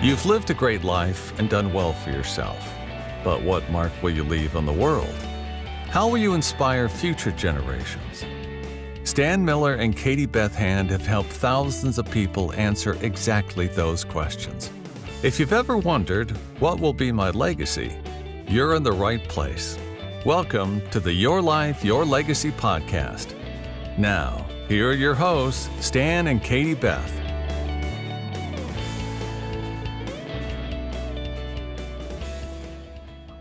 You've lived a great life and done well for yourself. But what mark will you leave on the world? How will you inspire future generations? Stan Miller and Katie Beth Hand have helped thousands of people answer exactly those questions. If you've ever wondered, what will be my legacy? You're in the right place. Welcome to the Your Life, Your Legacy podcast. Now, here are your hosts, Stan and Katie Beth.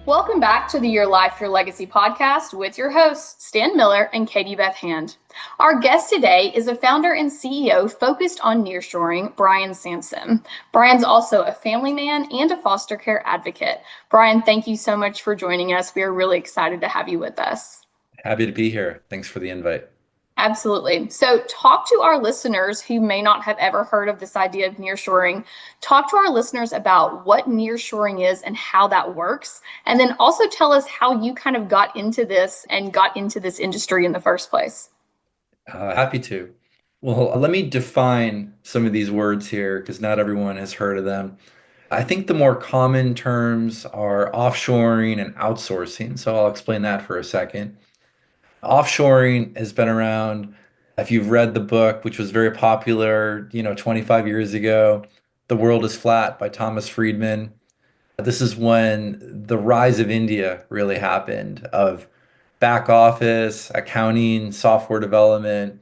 Welcome back to the Your Life, Your Legacy podcast with your hosts, Stan Miller and Katie Beth Hand. Our guest today is a founder and CEO focused on nearshoring, Brian Samson. Brian's also a family man and a foster care advocate. Brian, thank you so much for joining us. We are really excited to have you with us. Happy to be here. Thanks for the invite. Absolutely. So talk to our listeners who may not have ever heard of this idea of nearshoring. Talk to our listeners about what nearshoring is and how that works. And then also tell us how you kind of got into this industry in the first place. Happy to. Well, let me define some of these words here because not everyone has heard of them. I think the more common terms are offshoring and outsourcing. So I'll explain that for a second. Offshoring has been around. If you've read the book, which was very popular, 25 years ago, The World is Flat by Thomas Friedman. This is when the rise of India really happened, of back office, accounting, software development,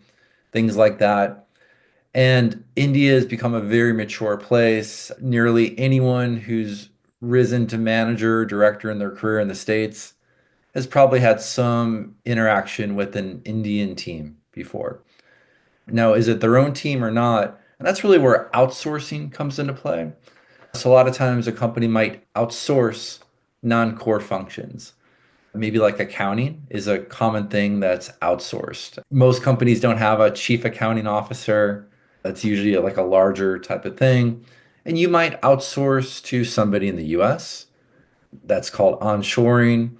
things like that. And India has become a very mature place. Nearly anyone who's risen to manager, director in their career in the States has probably had some interaction with an Indian team before. Now, is it their own team or not? And that's really where outsourcing comes into play. So a lot of times a company might outsource non-core functions. Maybe like accounting is a common thing that's outsourced. Most companies don't have a chief accounting officer. That's usually like a larger type of thing. And you might outsource to somebody in the US. That's called onshoring.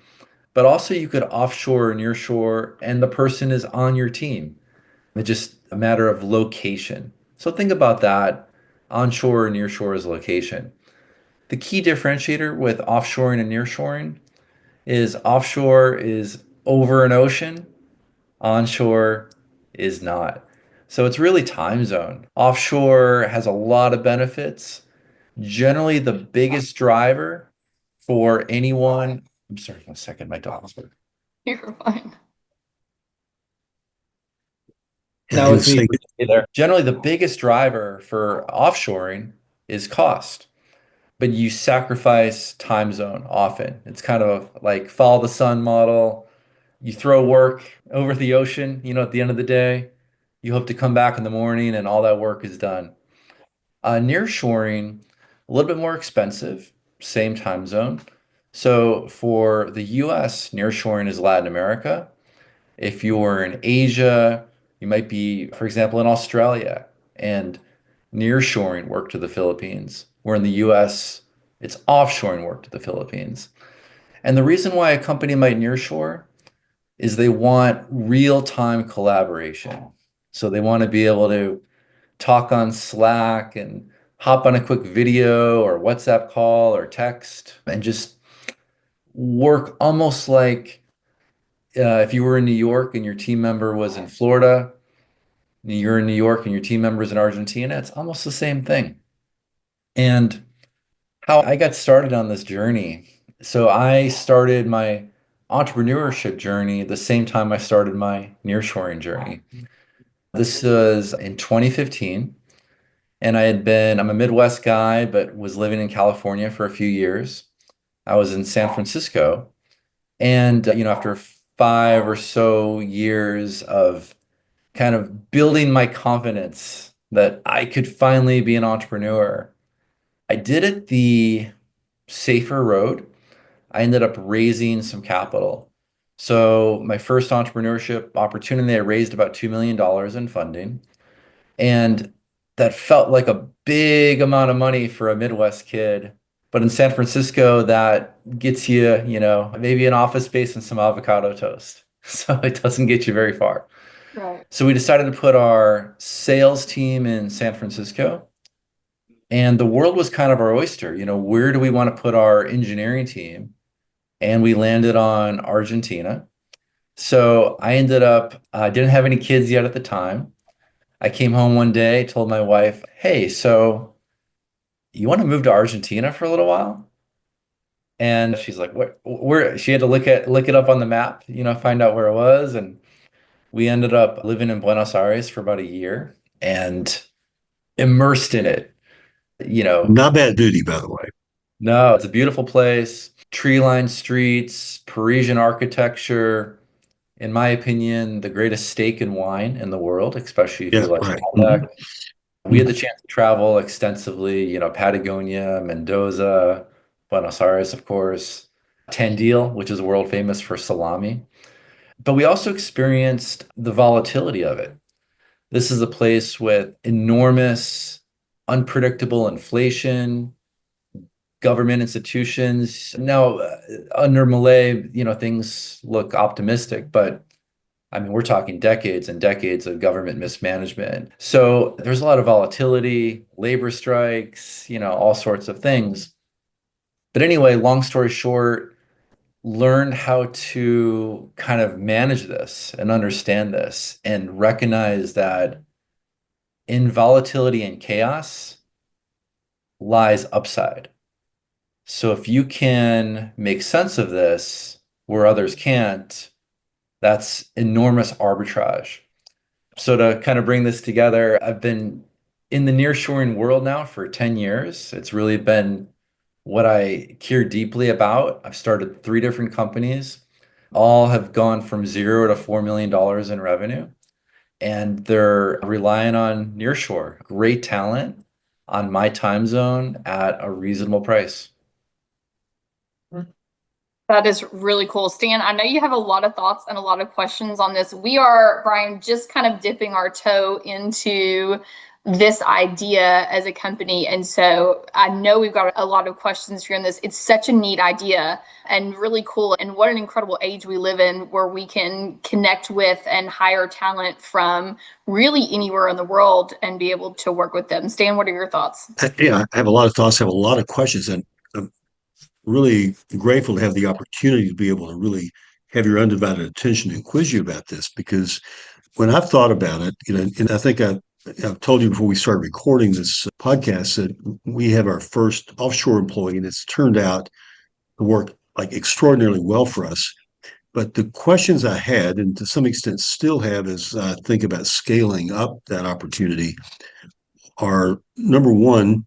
But also you could offshore or nearshore, and the person is on your team. It's just a matter of location. So think about that. Onshore or nearshore is location. The key differentiator with offshoring and nearshoring is offshore is over an ocean, onshore is not. So it's really time zone. Offshore has a lot of benefits. Generally, the biggest driver for anyone, I'm sorry, 1 second, my dog's barking. You're fine. Now it's me there. Generally, the biggest driver for offshoring is cost, but you sacrifice time zone often. It's kind of like follow the sun model. You throw work over the ocean, at the end of the day, you hope to come back in the morning and all that work is done. Nearshoring, a little bit more expensive, same time zone. So for the US, nearshoring is Latin America. If you're in Asia, you might be, for example, in Australia, and nearshoring work to the Philippines, where in the US, it's offshoring work to the Philippines. And the reason why a company might nearshore is they want real-time collaboration. So they want to be able to talk on Slack and hop on a quick video or WhatsApp call or text and just work almost like if you were in New York and your team member was in Florida, you're in New York and your team member is in Argentina, it's almost the same thing. And how I got started on this journey. So I started my entrepreneurship journey the same time I started my nearshoring journey. This was in 2015. And I'm a Midwest guy, but was living in California for a few years. I was in San Francisco. And, after 5 or so years of kind of building my confidence that I could finally be an entrepreneur, I did it the safer road. I ended up raising some capital. So my first entrepreneurship opportunity, I raised about $2 million in funding. And that felt like a big amount of money for a Midwest kid. But in San Francisco, that gets you, maybe an office space and some avocado toast. So it doesn't get you very far. Right. So we decided to put our sales team in San Francisco. And the world was kind of our oyster. Where do we want to put our engineering team? And we landed on Argentina. So I ended up, I didn't have any kids yet at the time. I came home one day, told my wife, hey, so you want to move to Argentina for a little while? And she's like, what, where? She had to look it up on the map, find out where it was. And we ended up living in Buenos Aires for about a year and immersed in it. You know, Not bad duty, by the way. no, it's a beautiful place, tree-lined streets, Parisian architecture. In my opinion, the greatest steak and wine in the world, especially if Yeah, you like right. Malbec. We had the chance to travel extensively, Patagonia, Mendoza, Buenos Aires, of course, Tandil, which is world famous for salami. But we also experienced the volatility of it. This is a place with enormous, unpredictable inflation, government institutions. Now, under Malay, things look optimistic, but I mean, we're talking decades and decades of government mismanagement. So there's a lot of volatility, labor strikes, all sorts of things. But anyway, long story short, learn how to kind of manage this and understand this and recognize that in volatility and chaos lies upside. So if you can make sense of this where others can't, that's enormous arbitrage. So to kind of bring this together, I've been in the nearshoring world now for 10 years. It's really been what I care deeply about. I've started 3 different companies. All have gone from 0 to $4 million in revenue. And they're relying on nearshore, great talent on my time zone at a reasonable price. That is really cool. Stan, I know you have a lot of thoughts and a lot of questions on this. We are, Brian, just kind of dipping our toe into this idea as a company. And so I know we've got a lot of questions here on this. It's such a neat idea and really cool. And what an incredible age we live in where we can connect with and hire talent from really anywhere in the world and be able to work with them. Stan, what are your thoughts? Yeah, I have a lot of thoughts, I have a lot of questions, and I'm really grateful to have the opportunity to be able to really have your undivided attention and quiz you about this because when I've thought about it, and I think I've told you before we started recording this podcast that we have our first offshore employee, and it's turned out to work like extraordinarily well for us. But the questions I had, and to some extent still have, as I think about scaling up that opportunity, are number one,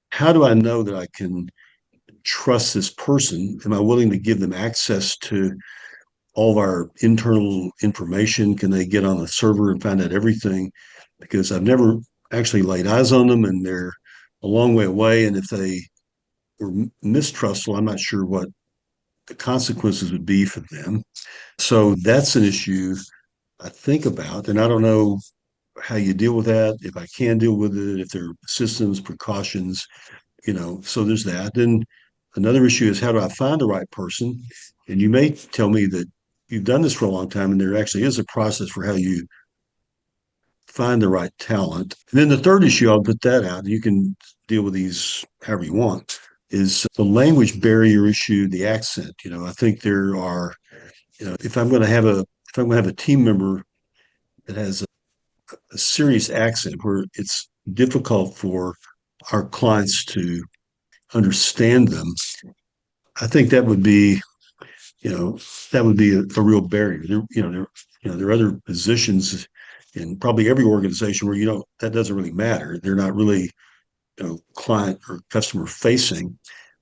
how do I know that I can trust this person? Am I willing to give them access to all of our internal information? Can they get on the server and find out everything? Because I've never actually laid eyes on them and they're a long way away. And if they were mistrustful, I'm not sure what the consequences would be for them. So that's an issue I think about. And I don't know how you deal with that, if I can deal with it, if there are systems, precautions, so there's that. Then another issue is how do I find the right person? And you may tell me that you've done this for a long time and there actually is a process for how you find the right talent. And then the third issue, I'll put that out. You can deal with these however you want, is the language barrier issue, the accent. I think there are, if I'm going to have a team member that has a serious accent where it's difficult for our clients to understand them, I think that would be, a real barrier. There are other positions in probably every organization where that doesn't really matter. They're not really, client or customer facing,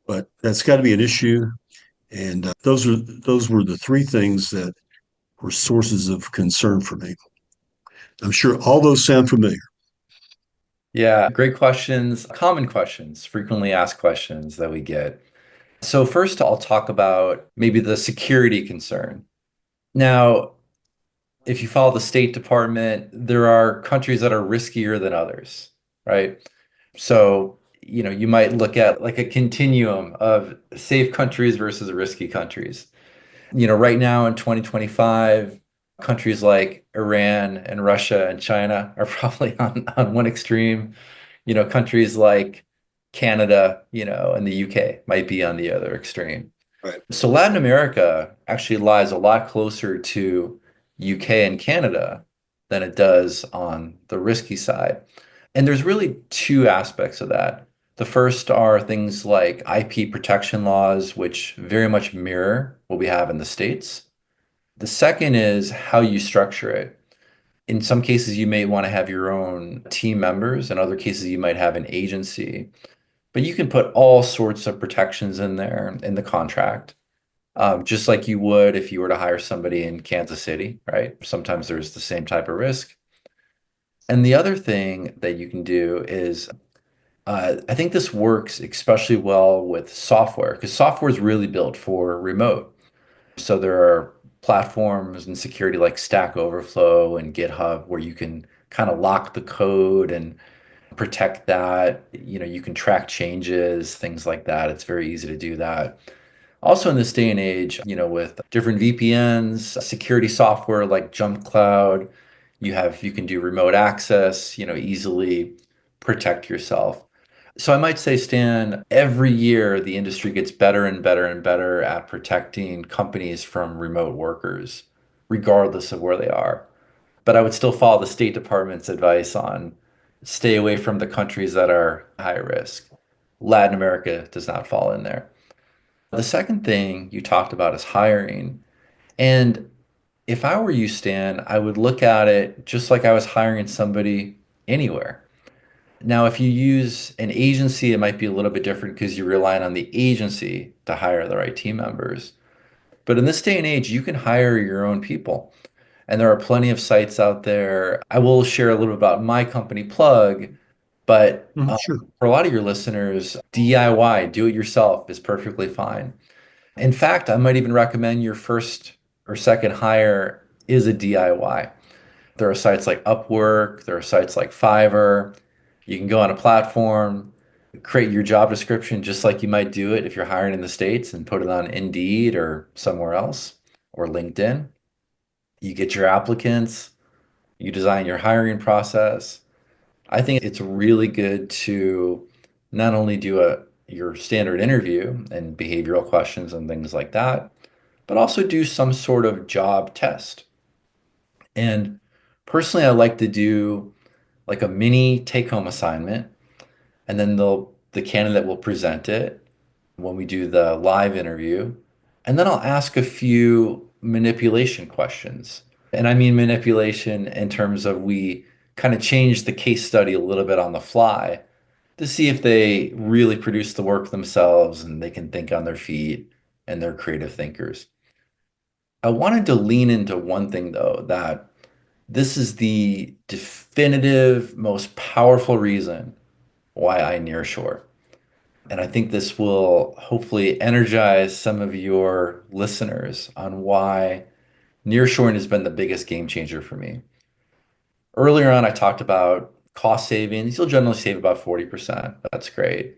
but that's got to be an issue. And those were the 3 things that were sources of concern for me. I'm sure all those sound familiar. Yeah, great questions, common questions, frequently asked questions that we get. So first, I'll talk about maybe the security concern. Now, if you follow the State Department, there are countries that are riskier than others, right? So, you might look at like a continuum of safe countries versus risky countries. Right now in 2025, countries like Iran and Russia and China are probably on one extreme. Countries like Canada, and the UK might be on the other extreme. Right. So Latin America actually lies a lot closer to UK and Canada than it does on the risky side. And there's really two aspects of that. The first are things like IP protection laws, which very much mirror what we have in the States. The second is how you structure it. In some cases, you may want to have your own team members. In other cases, you might have an agency. But you can put all sorts of protections in there in the contract, just like you would if you were to hire somebody in Kansas City, right? Sometimes there's the same type of risk. And the other thing that you can do is I think this works especially well with software because software is really built for remote. So there are platforms and security like Stack Overflow and GitHub where you can kind of lock the code and protect that. You can track changes, things like that. It's very easy to do that. Also in this day and age, with different VPNs, security software like Jump Cloud, you can do remote access, easily protect yourself. So I might say, Stan, every year the industry gets better and better and better at protecting companies from remote workers, regardless of where they are. But I would still follow the State Department's advice on stay away from the countries that are high risk. Latin America does not fall in there. The second thing you talked about is hiring. And if I were you, Stan, I would look at it just like I was hiring somebody anywhere. Now, if you use an agency, it might be a little bit different because you're relying on the agency to hire the right team members. But in this day and age, you can hire your own people. And there are plenty of sites out there. I will share a little bit about my company Plug, but Sure. for a lot of your listeners, DIY, do it yourself, is perfectly fine. In fact, I might even recommend your first or second hire is a DIY. There are sites like Upwork, there are sites like Fiverr. You can go on a platform, create your job description just like you might do it if you're hiring in the States and put it on Indeed or somewhere else or LinkedIn. You get your applicants, you design your hiring process. I think it's really good to not only do your standard interview and behavioral questions and things like that, but also do some sort of job test. And personally, I like to do like a mini take-home assignment, and then the candidate will present it when we do the live interview. And then I'll ask a few manipulation questions. And I mean manipulation in terms of we kind of change the case study a little bit on the fly to see if they really produce the work themselves and they can think on their feet and they're creative thinkers. I wanted to lean into one thing though, that this is the definitive, most powerful reason why I nearshore. And I think this will hopefully energize some of your listeners on why nearshoring has been the biggest game changer for me. Earlier on, I talked about cost savings. You'll generally save about 40%. That's great.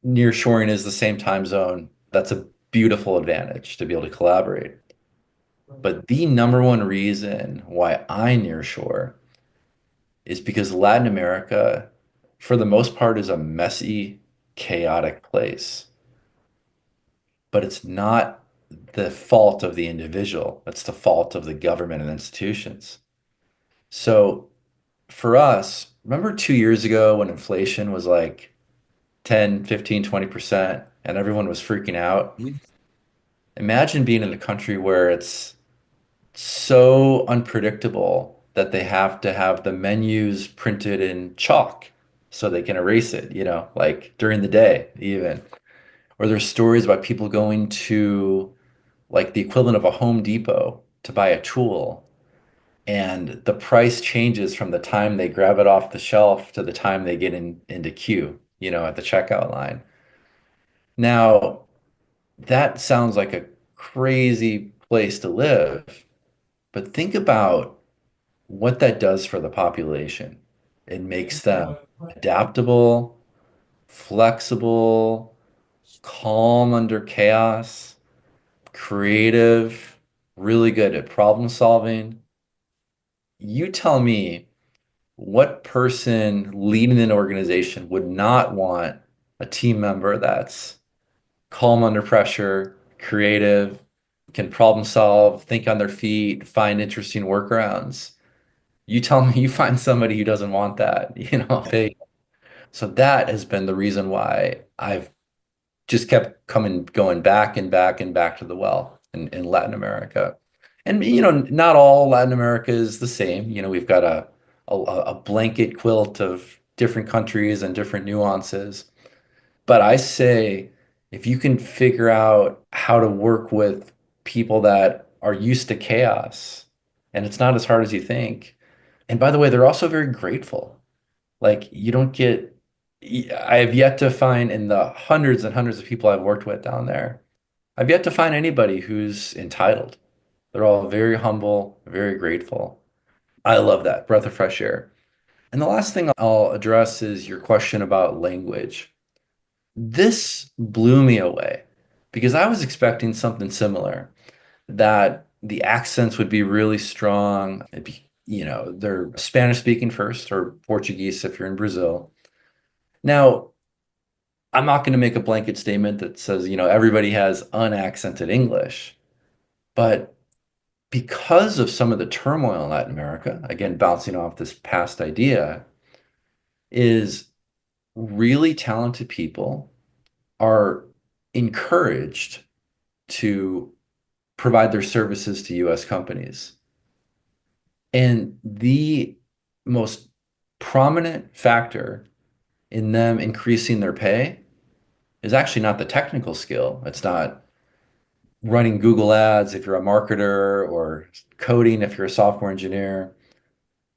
Nearshoring is the same time zone. That's a beautiful advantage to be able to collaborate. But the number one reason why I nearshore is because Latin America, for the most part, is a messy, chaotic place. But it's not the fault of the individual, it's the fault of the government and institutions. So for us, remember 2 years ago when inflation was like 10, 15, 20%, and everyone was freaking out? Mhm. Imagine being in a country where it's so unpredictable that they have to have the menus printed in chalk so they can erase it, like during the day, even. Or there's stories about people going to like the equivalent of a Home Depot to buy a tool, and the price changes from the time they grab it off the shelf to the time they get into queue, at the checkout line. Now, that sounds like a crazy place to live, but think about what that does for the population. It makes them adaptable, flexible, calm under chaos, creative, really good at problem solving. You tell me what person leading an organization would not want a team member that's calm under pressure, creative, can problem solve, think on their feet, find interesting workarounds? You tell me you find somebody who doesn't want that, so that has been the reason why I've just kept going back and back and back to the well in Latin America. And not all Latin America is the same. We've got a blanket quilt of different countries and different nuances. But I say if you can figure out how to work with people that are used to chaos, and it's not as hard as you think. And by the way, they're also very grateful. Like you don't get, I have yet to find in the hundreds and hundreds of people I've worked with down there, I've yet to find anybody who's entitled. They're all very humble, very grateful. I love that breath of fresh air. And the last thing I'll address is your question about language. This blew me away because I was expecting something similar, that the accents would be really strong. It'd be, they're Spanish speaking first or Portuguese if you're in Brazil. Now, I'm not going to make a blanket statement that says, everybody has unaccented English, but because of some of the turmoil in Latin America, again, bouncing off this past idea, is really talented people are encouraged to provide their services to US companies. And the most prominent factor in them increasing their pay is actually not the technical skill. It's not running Google ads if you're a marketer or coding if you're a software engineer.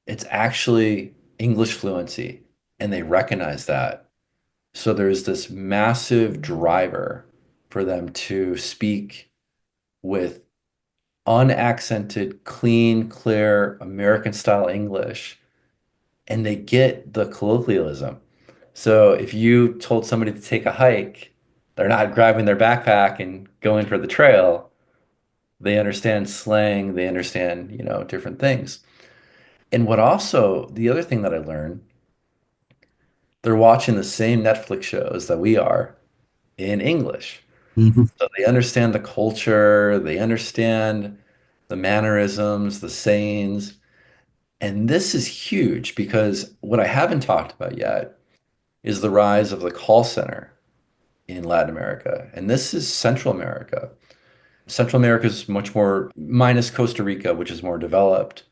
It's actually English fluency, and they recognize that. So there's this massive driver for them to speak with unaccented, clean, clear, American style English, and they get the colloquialism. So if you told somebody to take a hike, they're not grabbing their backpack and going for the trail. They understand slang, they understand, different things. And the other thing that I learned, they're watching the same Netflix shows that we are in English. Mhm. So they understand the culture, they understand the mannerisms, the sayings. And this is huge because what I haven't talked about yet is the rise of the call center in Latin America. And this is Central America. Central America is much more, minus Costa Rica, which is more developed.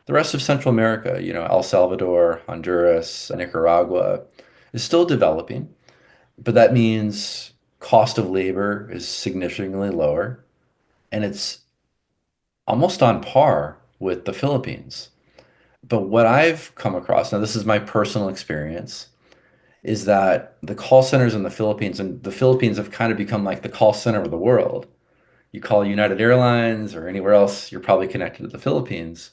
The rest of Central America, El Salvador, Honduras, Nicaragua, is still developing, but that means cost of labor is significantly lower, and it's almost on par with the Philippines. But what I've come across, now this is my personal experience, is that the call centers in the Philippines, and the Philippines have kind of become like the call center of the world. You call United Airlines or anywhere else, you're probably connected to the Philippines.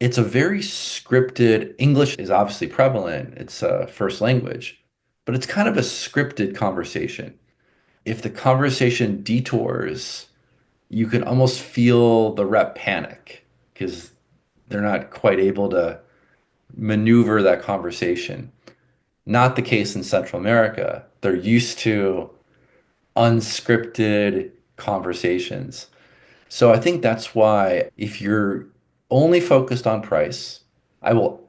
It's a very scripted, English is obviously prevalent, it's a first language, but it's kind of a scripted conversation. If the conversation detours, you can almost feel the rep panic because they're not quite able to maneuver that conversation. Not the case in Central America. They're used to unscripted conversations. So I think that's why if you're only focused on price, I will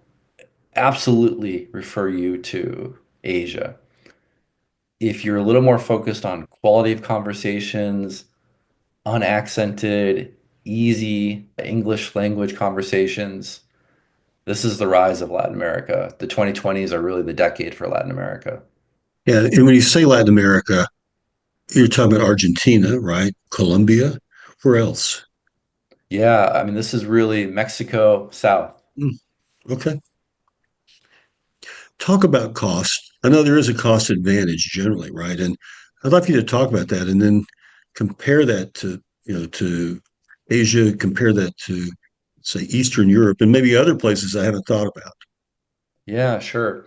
absolutely refer you to Asia. If you're a little more focused on quality of conversations, unaccented, easy English language conversations, this is the rise of Latin America. The 2020s are really the decade for Latin America. Yeah, and when you say Latin America, you're talking about Argentina, right? Colombia. Where else? Yeah, I mean, this is really Mexico South. Hmm, okay. Talk about cost. I know there is a cost advantage generally, right? And I'd like for you to talk about that and then compare that to Asia, compare that to, say, Eastern Europe and maybe other places I haven't thought about. Yeah, sure.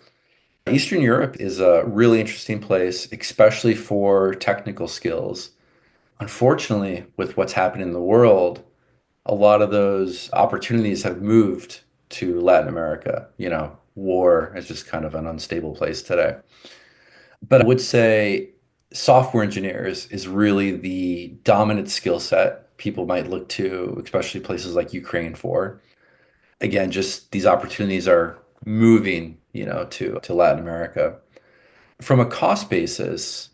Eastern Europe is a really interesting place, especially for technical skills. Unfortunately, with what's happening in the world, a lot of those opportunities have moved to Latin America. War is just kind of an unstable place today. But I would say software engineers is really the dominant skill set people might look to, especially places like Ukraine for. Again, just these opportunities are moving, to Latin America. From a cost basis,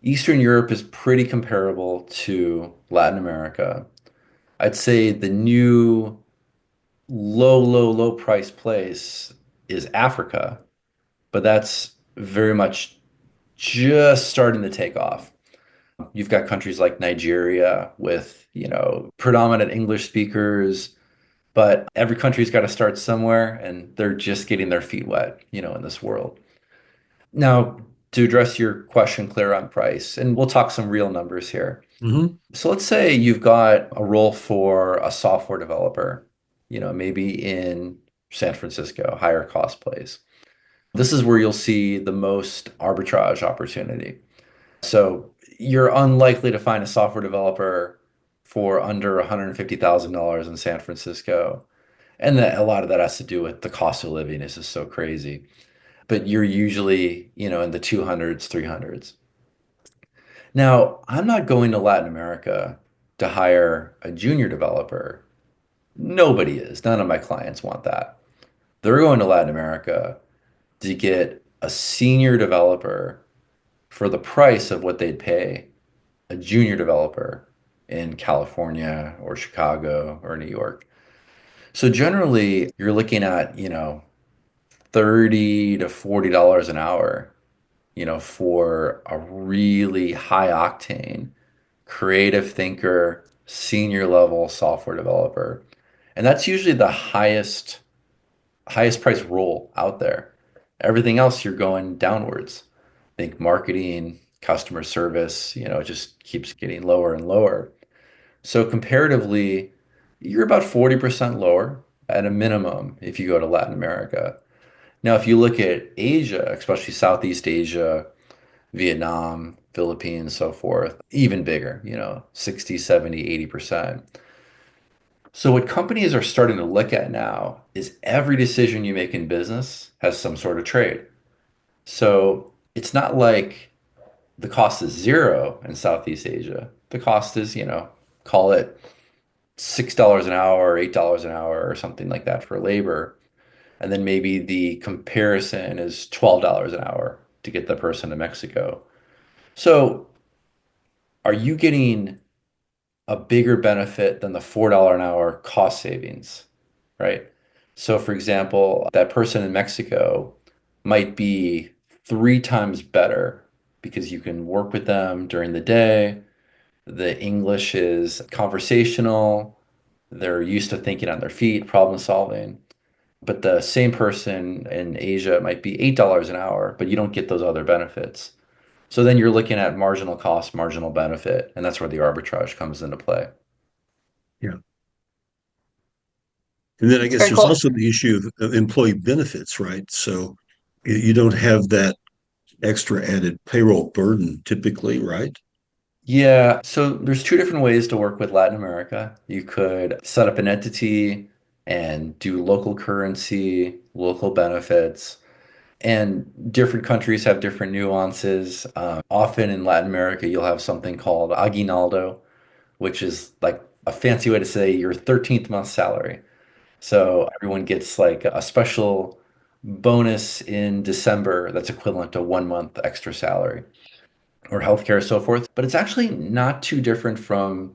Eastern Europe is pretty comparable to Latin America. I'd say the new low price place is Africa, but that's very much just starting to take off. You've got countries like Nigeria with, predominant English speakers, but every country's got to start somewhere and they're just getting their feet wet, in this world. Now, to address your question, Claire, on price, and we'll talk some real numbers here. Mm-hmm. So let's say you've got a role for a software developer, maybe in San Francisco, higher cost place. This is where you'll see the most arbitrage opportunity. So you're unlikely to find a software developer for under $150,000 in San Francisco. And a lot of that has to do with the cost of living is just so crazy. But you're usually, in the 200s, 300s. Now, I'm not going to Latin America to hire a junior developer. Nobody is. None of my clients want that. They're going to Latin America to get a senior developer for the price of what they'd pay a junior developer in California or Chicago or New York. So generally, you're looking at, $30 to $40 an hour, for a really high octane, creative thinker, senior level software developer. And that's usually the highest price role out there. Everything else you're going downwards. Think marketing, customer service, it just keeps getting lower and lower. So comparatively, you're about 40% lower at a minimum if you go to Latin America. Now, if you look at Asia, especially Southeast Asia, Vietnam, Philippines, so forth, even bigger, 60, 70, 80%. So what companies are starting to look at now is every decision you make in business has some sort of trade. So it's not like the cost is zero in Southeast Asia. The cost is, call it $6 an hour or $8 an hour or something like that for labor. And then maybe the comparison is $12 an hour to get the person to Mexico. So are you getting a bigger benefit than the $4 an hour cost savings, right? So for example, that person in Mexico might be 3 times better because you can work with them during the day. The English is conversational. They're used to thinking on their feet, problem solving. But the same person in Asia might be $8 an hour, but you don't get those other benefits. So then you're looking at marginal cost, marginal benefit, and that's where the arbitrage comes into play. Yeah. And then I guess Very there's cool. also the issue of employee benefits, right? So you don't have that extra added payroll burden typically, right? Yeah, so there's two different ways to work with Latin America. You could set up an entity and do local currency, local benefits, and different countries have different nuances. Often in Latin America, you'll have something called aguinaldo, which is like a fancy way to say your 13th month salary. So everyone gets like a special bonus in December that's equivalent to 1 month extra salary or healthcare, so forth. But it's actually not too different from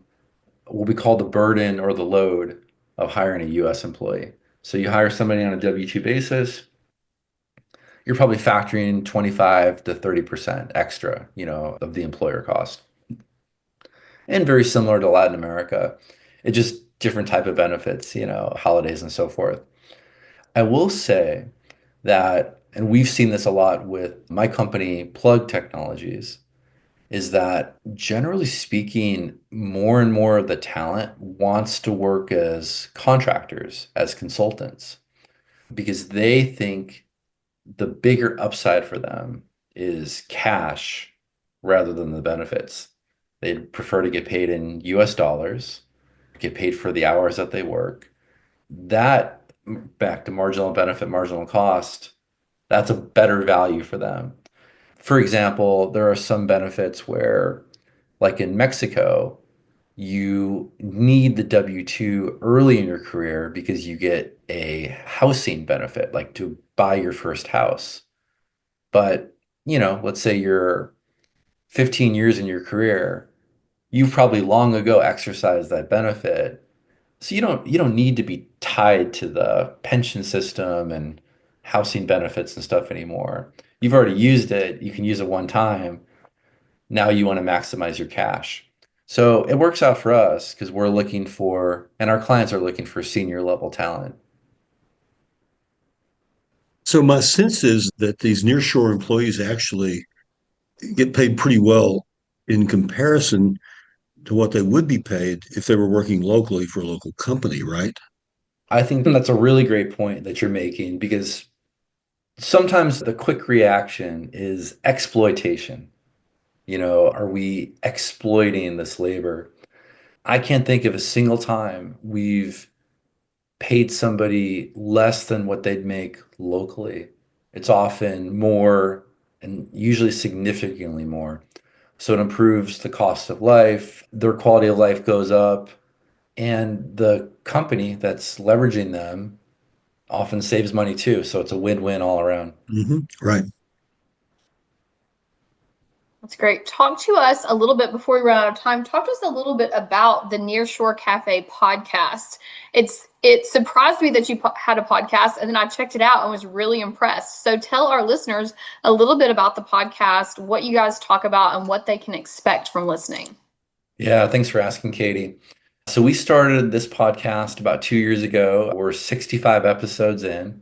what we call the burden or the load of hiring a US employee. So you hire somebody on a W-2 basis, you're probably factoring 25 to 30% extra, of the employer cost. And very similar to Latin America, it just different type of benefits, holidays and so forth. I will say that, and we've seen this a lot with my company, Plug Technologies, is that generally speaking, more and more of the talent wants to work as contractors, as consultants, because they think the bigger upside for them is cash rather than the benefits. They'd prefer to get paid in US dollars, get paid for the hours that they work. That back to marginal benefit, marginal cost, that's a better value for them. For example, there are some benefits where, like in Mexico, you need the W-2 early in your career because you get a housing benefit, like to buy your first house. But, let's say you're 15 years in your career, you've probably long ago exercised that benefit. So you don't need to be tied to the pension system and housing benefits and stuff anymore. You've already used it. You can use it one time. Now you want to maximize your cash. So it works out for us because we're looking for, and our clients are looking for senior level talent. So my sense is that these nearshore employees actually get paid pretty well in comparison to what they would be paid if they were working locally for a local company, right? I think that's a really great point that you're making because sometimes the quick reaction is exploitation. Are we exploiting this labor? I can't think of a single time we've paid somebody less than what they'd make locally. It's often more and usually significantly more. So it improves the cost of life, their quality of life goes up, and the company that's leveraging them often saves money too. So it's a win-win all around. Right. That's great. Talk to us a little bit before we run out of time. Talk to us a little bit about the Nearshore Café podcast. It surprised me that you had a podcast, and then I checked it out and was really impressed. So tell our listeners a little bit about the podcast, what you guys talk about, and what they can expect from listening. Yeah, thanks for asking, Katie. So we started this podcast about 2 years ago. We're 65 episodes in.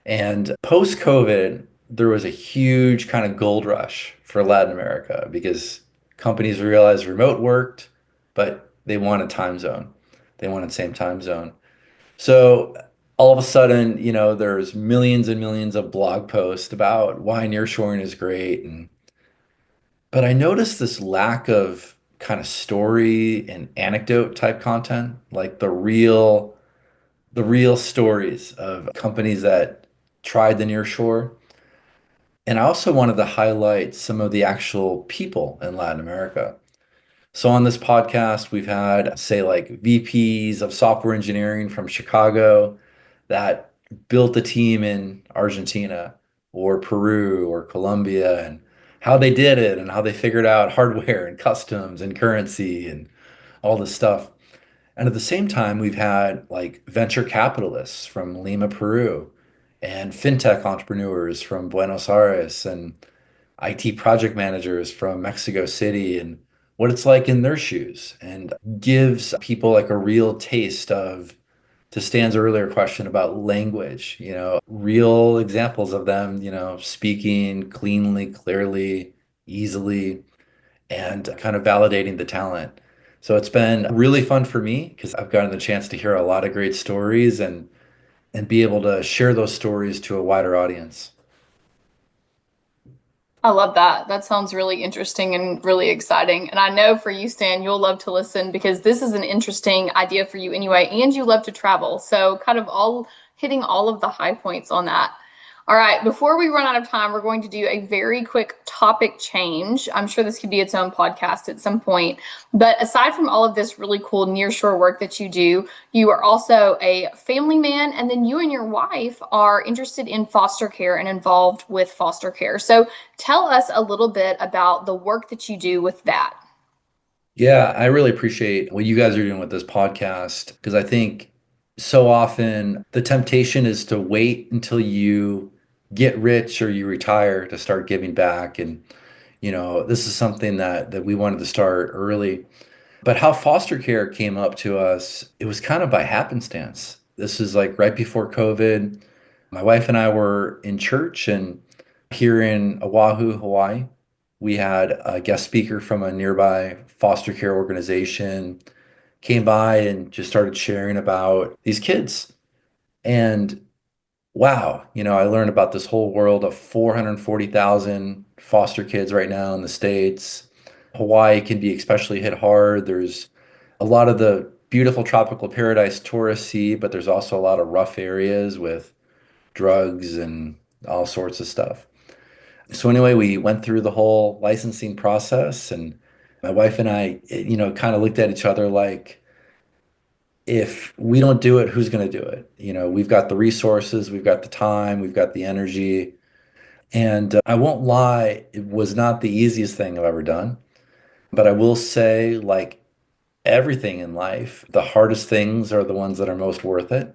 And post-COVID, there was a huge kind of gold rush for Latin America because companies realized remote worked, but they wanted time zone. They wanted same time zone. So all of a sudden, there's millions and millions of blog posts about why nearshoring is great. But I noticed this lack of kind of story and anecdote type content, like the real stories of companies that tried the nearshore. And I also wanted to highlight some of the actual people in Latin America. So on this podcast, we've had, say, like VPs of software engineering from Chicago that built a team in Argentina or Peru or Colombia and how they did it and how they figured out hardware and customs and currency and all this stuff. And at the same time, we've had like venture capitalists from Lima, Peru, and fintech entrepreneurs from Buenos Aires, and IT project managers from Mexico City, and what it's like in their shoes, and gives people like a real taste of, to Stan's earlier question about language, real examples of them, speaking cleanly, clearly, easily, and kind of validating the talent. So it's been really fun for me because I've gotten the chance to hear a lot of great stories and be able to share those stories to a wider audience. I love that. That sounds really interesting and really exciting. And I know for you, Stan, you'll love to listen because this is an interesting idea for you anyway, and you love to travel. So kind of all hitting all of the high points on that. All right, before we run out of time, we're going to do a very quick topic change. I'm sure this could be its own podcast at some point. But aside from all of this really cool nearshore work that you do, you are also a family man, and then you and your wife are interested in foster care and involved with foster care. So tell us a little bit about the work that you do with that. Yeah, I really appreciate what you guys are doing with this podcast because I think so often the temptation is to wait until you get rich or you retire to start giving back. And, this is something that we wanted to start early. But how foster care came up to us, it was kind of by happenstance. This is like right before COVID. My wife and I were in church, and here in Oahu, Hawaii, we had a guest speaker from a nearby foster care organization came by and just started sharing about these kids. And wow, I learned about this whole world of 440,000 foster kids right now in the States. Hawaii can be especially hit hard. There's a lot of the beautiful tropical paradise, touristy, but there's also a lot of rough areas with drugs and all sorts of stuff. So anyway, we went through the whole licensing process, and my wife and I, kind of looked at each other like, if we don't do it, who's going to do it? We've got the resources, we've got the time, we've got the energy. And I won't lie, it was not the easiest thing I've ever done. But I will say, like everything in life, the hardest things are the ones that are most worth it.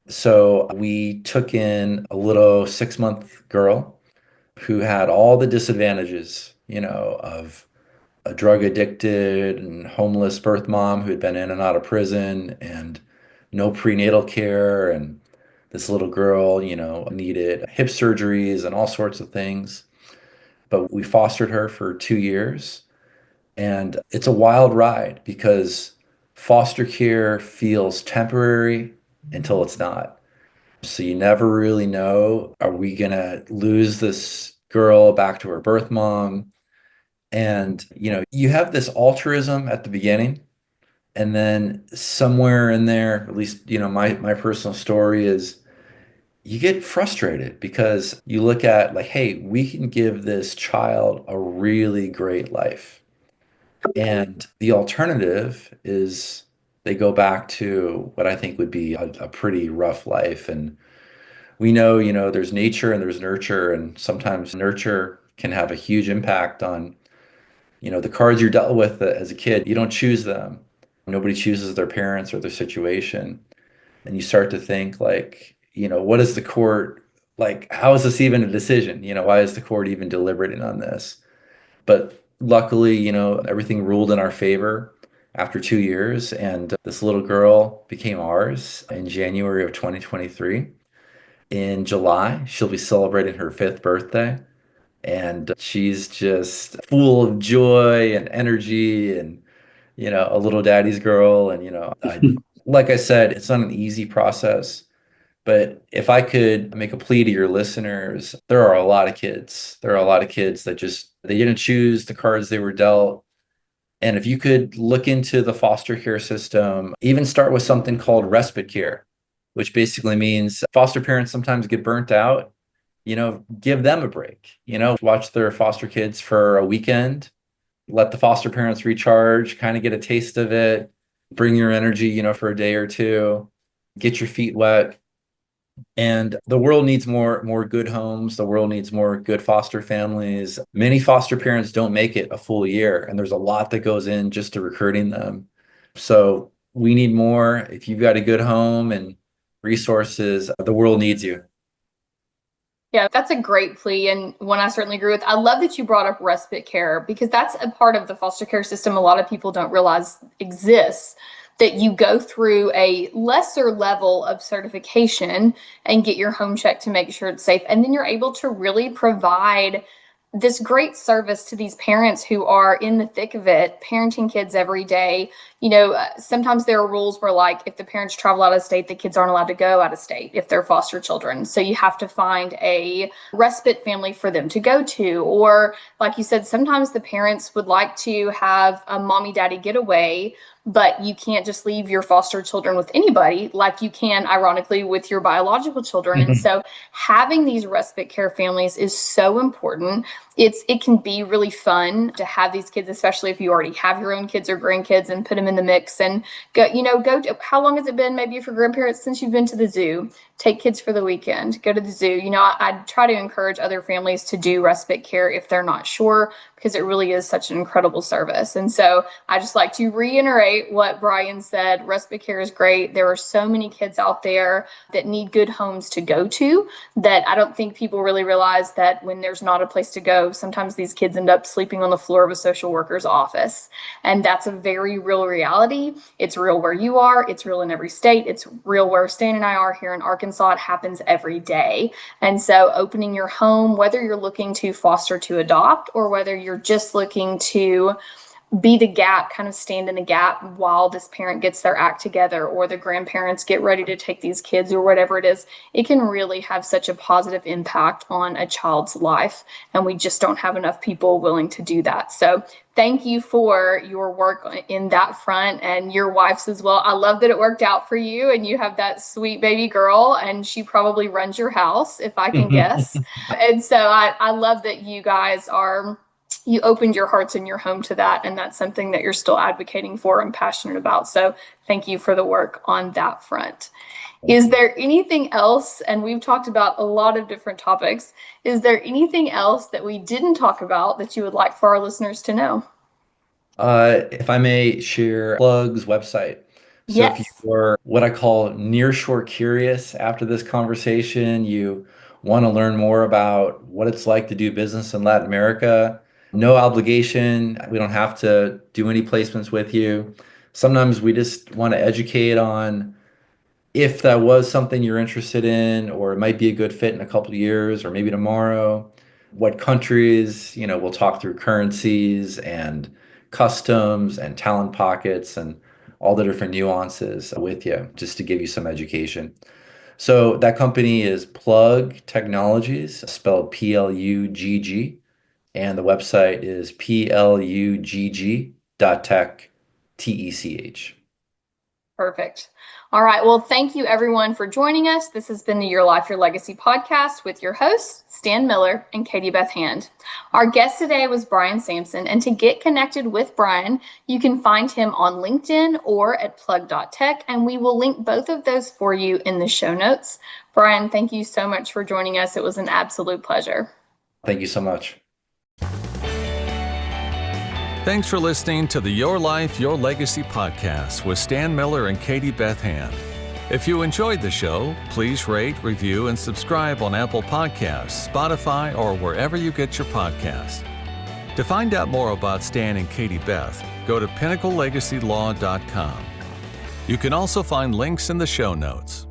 So we took in a little 6-month girl who had all the disadvantages, of a drug addicted and homeless birth mom who had been in and out of prison and no prenatal care. And this little girl, needed hip surgeries and all sorts of things. But we fostered her for 2 years. And it's a wild ride because foster care feels temporary until it's not. So you never really know, are we going to lose this girl back to her birth mom? And, you have this altruism at the beginning. And then somewhere in there, at least, my personal story is you get frustrated because you look at like, hey, we can give this child a really great life. And the alternative is they go back to what I think would be a pretty rough life. And we know, there's nature and there's nurture, and sometimes nurture can have a huge impact on, the cards you're dealt with as a kid. You don't choose them. Nobody chooses their parents or their situation. And you start to think like, what is the court like? How is this even a decision? Why is the court even deliberating on this? But luckily, everything ruled in our favor after 2 years, and this little girl became ours in January of 2023. In July, she'll be celebrating her 5th birthday, and she's just full of joy and energy and, a little daddy's girl. And, like I said, it's not an easy process. But if I could make a plea to your listeners, there are a lot of kids. There are a lot of kids that they didn't choose the cards they were dealt. And if you could look into the foster care system, even start with something called respite care, which basically means foster parents sometimes get burnt out, give them a break, watch their foster kids for a weekend, let the foster parents recharge, kind of get a taste of it, bring your energy, for a day or two, get your feet wet. And the world needs more good homes. The world needs more good foster families. Many foster parents don't make it a full year, and there's a lot that goes in just to recruiting them. So we need more. If you've got a good home and resources, the world needs you. Yeah, that's a great plea, and one I certainly agree with. I love that you brought up respite care because that's a part of the foster care system a lot of people don't realize exists, that you go through a lesser level of certification and get your home checked to make sure it's safe. And then you're able to really provide this great service to these parents who are in the thick of it, parenting kids every day. Sometimes there are rules where, like, if the parents travel out of state, the kids aren't allowed to go out of state if they're foster children. So you have to find a respite family for them to go to. Or, like you said, sometimes the parents would like to have a mommy daddy getaway, but you can't just leave your foster children with anybody like you can, ironically, with your biological children. And so having these respite care families is so important. It can be really fun to have these kids, especially if you already have your own kids or grandkids, and put them in the mix and go to, how long has it been, maybe for grandparents, since you've been to the zoo? Take kids for the weekend, go to the zoo. I try to encourage other families to do respite care if they're not sure, because it really is such an incredible service. And so I just like to reiterate what Brian said. Respite care is great. There are so many kids out there that need good homes to go to that I don't think people really realize that when there's not a place to go, sometimes these kids end up sleeping on the floor of a social worker's office. And that's a very real reality. It's real where you are. It's real in every state. It's real where Stan and I are here in Arkansas. It happens every day. And so opening your home, whether you're looking to foster to adopt or whether you're just looking to be the gap, kind of stand in the gap while this parent gets their act together, or the grandparents get ready to take these kids, or whatever it is, it can really have such a positive impact on a child's life. And we just don't have enough people willing to do that. So thank you for your work in that front, and your wife's as well. I love that it worked out for you, and you have that sweet baby girl, and she probably runs your house, if I can guess. And so I love that you guys you opened your hearts and your home to that, and that's something that you're still advocating for and passionate about. So thank you for the work on that front. Is there anything else, and we've talked about a lot of different topics, is there anything else that we didn't talk about that you would like for our listeners to know? If I may share Plug's website. So if Yes. you're what I call nearshore curious after this conversation, you want to learn more about what it's like to do business in Latin America, no obligation. We don't have to do any placements with you. Sometimes we just want to educate on if that was something you're interested in, or it might be a good fit in a couple of years, or maybe tomorrow. What countries, we'll talk through currencies and customs and talent pockets and all the different nuances with you, just to give you some education. So that company is Plug Technologies, spelled Plugg, and the website is plugg.tech, TECH. Perfect. All right. Well, thank you everyone for joining us. This has been the Your Life, Your Legacy podcast with your hosts, Stan Miller and Katie Beth Hand. Our guest today was Brian Samson, and to get connected with Brian, you can find him on LinkedIn or at plug.tech, and we will link both of those for you in the show notes. Brian, thank you so much for joining us. It was an absolute pleasure. Thank you so much. Thanks for listening to the Your Life, Your Legacy podcast with Stan Miller and Katie Beth Hand. If you enjoyed the show, please rate, review, and subscribe on Apple Podcasts, Spotify, or wherever you get your podcasts. To find out more about Stan and Katie Beth, go to pinnaclelegacylaw.com. You can also find links in the show notes.